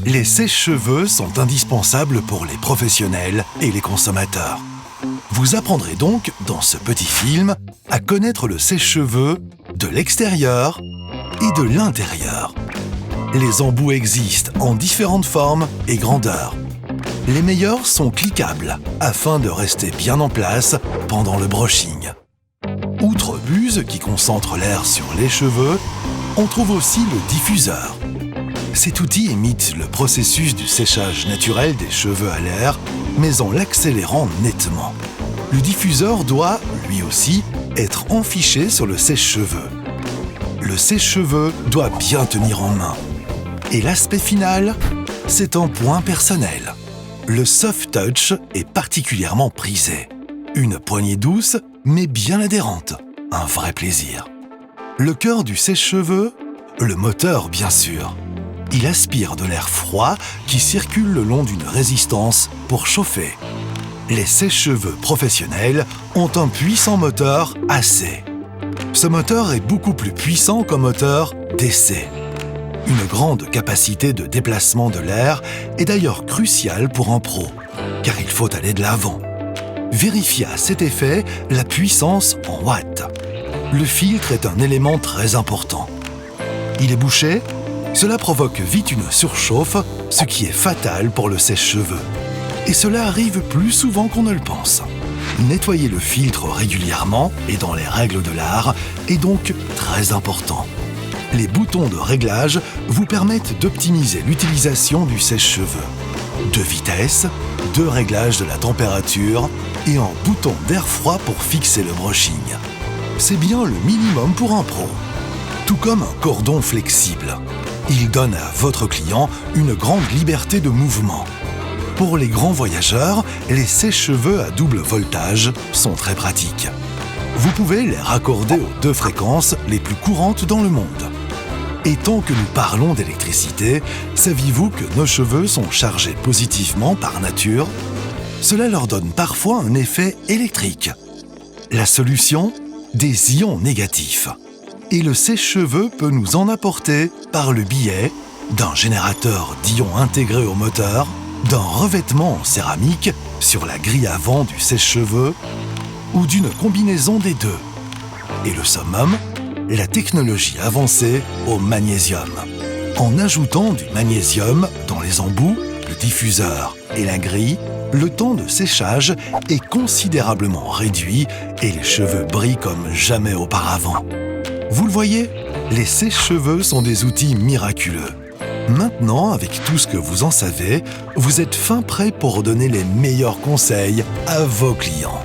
Les sèche-cheveux sont indispensables pour les professionnels et les consommateurs. Vous apprendrez donc, dans ce petit film, à connaître le sèche-cheveux de l'extérieur et de l'intérieur. Les embouts existent en différentes formes et grandeurs. Les meilleurs sont cliquables, afin de rester bien en place pendant le brushing. Outre Buse qui concentre l'air sur les cheveux, on trouve aussi le diffuseur. Cet outil imite le processus du séchage naturel des cheveux à l'air, mais en l'accélérant nettement. Le diffuseur doit, lui aussi, être enfiché sur le sèche-cheveux. Le sèche-cheveux doit bien tenir en main. Et l'aspect final, c'est un point personnel. Le soft touch est particulièrement prisé. Une poignée douce, mais bien adhérente. Un vrai plaisir. Le cœur du sèche-cheveux, le moteur bien sûr. Il aspire de l'air froid qui circule le long d'une résistance pour chauffer. Les sèche-cheveux professionnels ont un puissant moteur AC. Ce moteur est beaucoup plus puissant qu'un moteur DC. Une grande capacité de déplacement de l'air est d'ailleurs cruciale pour un pro, car il faut aller de l'avant. Vérifiez à cet effet la puissance en watts. Le filtre est un élément très important. Il est bouché, cela provoque vite une surchauffe, ce qui est fatal pour le sèche-cheveux. Et cela arrive plus souvent qu'on ne le pense. Nettoyer le filtre régulièrement et dans les règles de l'art est donc très important. Les boutons de réglage vous permettent d'optimiser l'utilisation du sèche-cheveux. 2 vitesses, 2 réglages de la température et un bouton d'air froid pour fixer le brushing. C'est bien le minimum pour un pro. Tout comme un cordon flexible. Il donne à votre client une grande liberté de mouvement. Pour les grands voyageurs, les sèche-cheveux à double voltage sont très pratiques. Vous pouvez les raccorder aux 2 fréquences les plus courantes dans le monde. Et tant que nous parlons d'électricité, saviez-vous que nos cheveux sont chargés positivement par nature ? Cela leur donne parfois un effet électrique. La solution ? Des ions négatifs. Et le sèche-cheveux peut nous en apporter par le biais d'un générateur d'ions intégré au moteur, d'un revêtement en céramique sur la grille avant du sèche-cheveux ou d'une combinaison des deux. Et le summum, la technologie avancée au magnésium. En ajoutant du magnésium dans les embouts, le diffuseur et la grille, le temps de séchage est considérablement réduit et les cheveux brillent comme jamais auparavant. Vous le voyez, les sèche-cheveux sont des outils miraculeux. Maintenant, avec tout ce que vous en savez, vous êtes fin prêt pour donner les meilleurs conseils à vos clients.